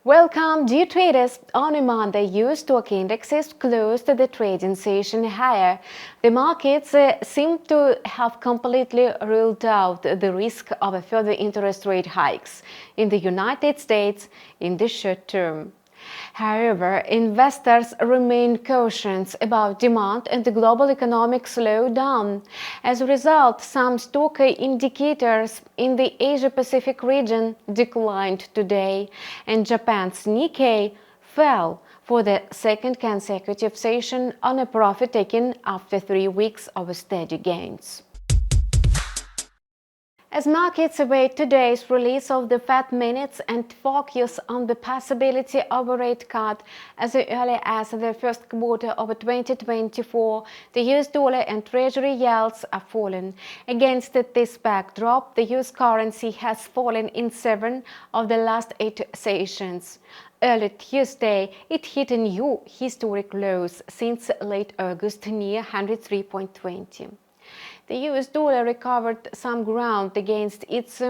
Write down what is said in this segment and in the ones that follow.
Welcome, dear traders. On a Monday, US stock indexes closed the trading session higher. The markets seem to have completely ruled out the risk of further interest rate hikes in the United States in the short term. However, investors remain cautious about demand and the global economic slowdown. As a result, some stock indicators in the Asia-Pacific region declined today, and Japan's Nikkei fell for the second consecutive session on a profit-taking after 3 weeks of steady gains. As markets await today's release of the Fed minutes and focus on the possibility of a rate cut as early as the first quarter of 2024, the US dollar and Treasury yields are falling. Against this backdrop, the US currency has fallen in 7 of the last 8 sessions. Early Tuesday, it hit a new historic lows since late August near 103.20. The US dollar recovered some ground against its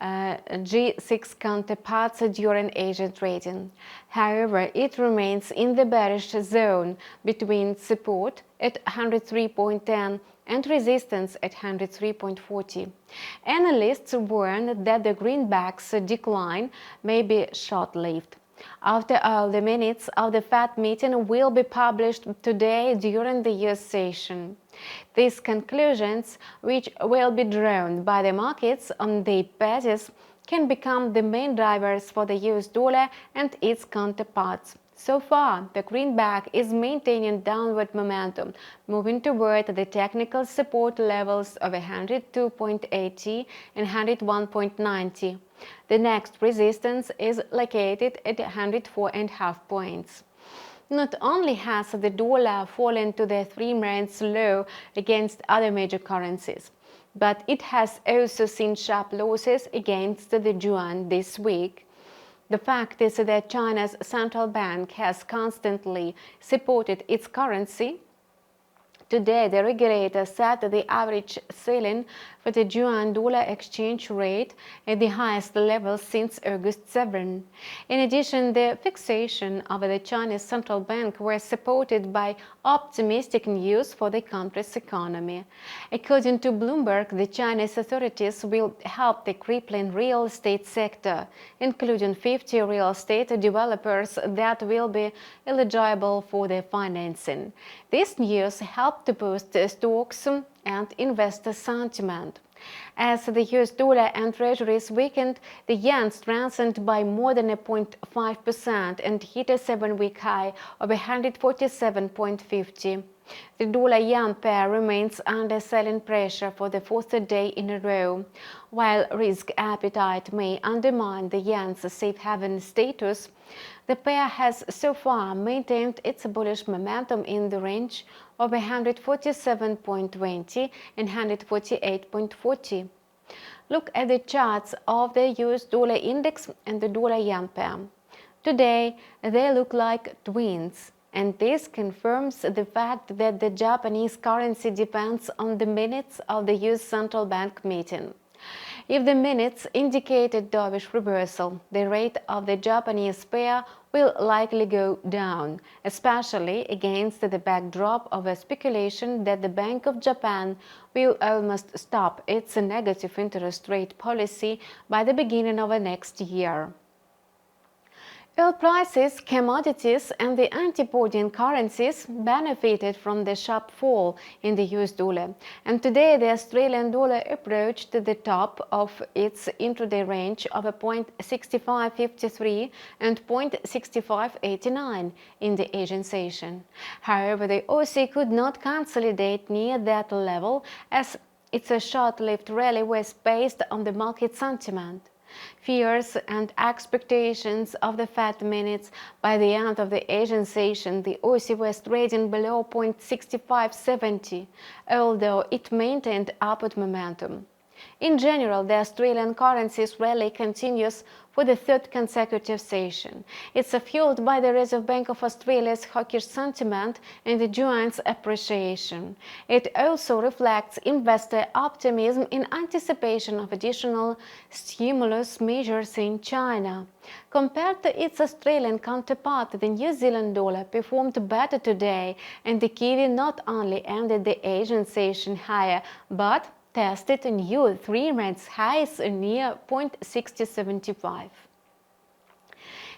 G6 counterparts during Asian trading. However, it remains in the bearish zone between support at 103.10 and resistance at 103.40. Analysts warn that the greenback's decline may be short-lived. After all, the minutes of the Fed meeting will be published today during the US session. These conclusions, which will be drawn by the markets on their basis, can become the main drivers for the US dollar and its counterparts. So far, the greenback is maintaining downward momentum, moving toward the technical support levels of 102.80 and 101.90. The next resistance is located at 104.5 points. Not only has the dollar fallen to the 3-month low against other major currencies, but it has also seen sharp losses against the yuan this week. The fact is that China's central bank has constantly supported its currency. Today, the regulator set the average ceiling for the yuan-dollar exchange rate at the highest level since August 7. In addition, the fixation of the Chinese central bank was supported by optimistic news for the country's economy. According to Bloomberg, the Chinese authorities will help the crippling real estate sector, including 50 real estate developers that will be eligible for the financing. This news helped to boost stocks and investor sentiment. As the US dollar and Treasuries weakened, the yen strengthened by more than 0.5% and hit a 7-week high of 147.50. The dollar-yen pair remains under selling pressure for the 4th day in a row. While risk appetite may undermine the yen's safe haven status, the pair has so far maintained its bullish momentum in the range of 147.20 and 148.40. Look at the charts of the US dollar index and the dollar-yen pair. Today, they look like twins. And this confirms the fact that the Japanese currency depends on the minutes of the US Central Bank meeting. If the minutes indicate a dovish reversal, the rate of the Japanese pair will likely go down, especially against the backdrop of a speculation that the Bank of Japan will almost stop its negative interest rate policy by the beginning of next year. Oil prices, commodities, and the antibody currencies benefited from the sharp fall in the US dollar, and today the Australian dollar approached the top of its intraday range of 0.6553 and 0.6589 in the Asian session. However, the Aussie could not consolidate near that level as its short-lived rally was based on the market sentiment. Fears and expectations of the Fed minutes. By the end of the Asian session, the Aussie was trading below 0.6570, although it maintained upward momentum. In general, the Australian currency's rally continues for the third consecutive session. It's fueled by the Reserve Bank of Australia's hawkish sentiment and the yuan's appreciation. It also reflects investor optimism in anticipation of additional stimulus measures in China. Compared to its Australian counterpart, the New Zealand dollar performed better today, and the Kiwi not only ended the Asian session higher, but tested new 3-month highs near 0.6075.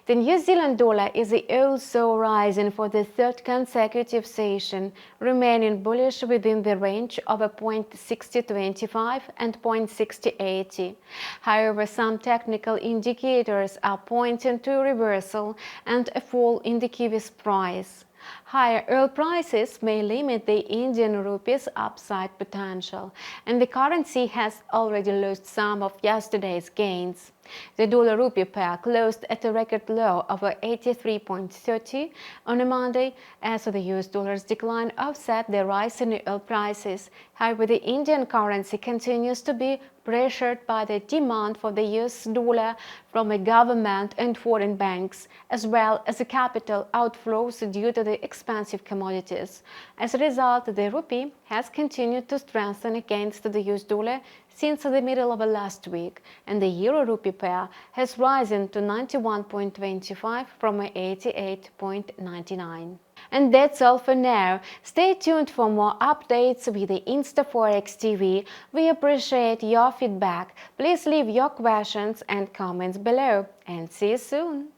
The New Zealand dollar is also rising for the third consecutive session, remaining bullish within the range of 0.6025 and 0.6080. However, some technical indicators are pointing to a reversal and a fall in the Kiwi's price. Higher oil prices may limit the Indian rupee's upside potential, and the currency has already lost some of yesterday's gains. The dollar-rupee pair closed at a record low of 83.30 on a Monday, as the US dollar's decline offset the rise in oil prices. However, the Indian currency continues to be pressured by the demand for the US dollar from the government and foreign banks, as well as the capital outflows due to the expensive commodities. As a result, the rupee has continued to strengthen against the US dollar since the middle of last week, and the euro-rupee pair has risen to 91.25 from 88.99. And that's all for now. Stay tuned for more updates with the InstaForex TV. We appreciate your feedback. Please leave your questions and comments below, and see you soon.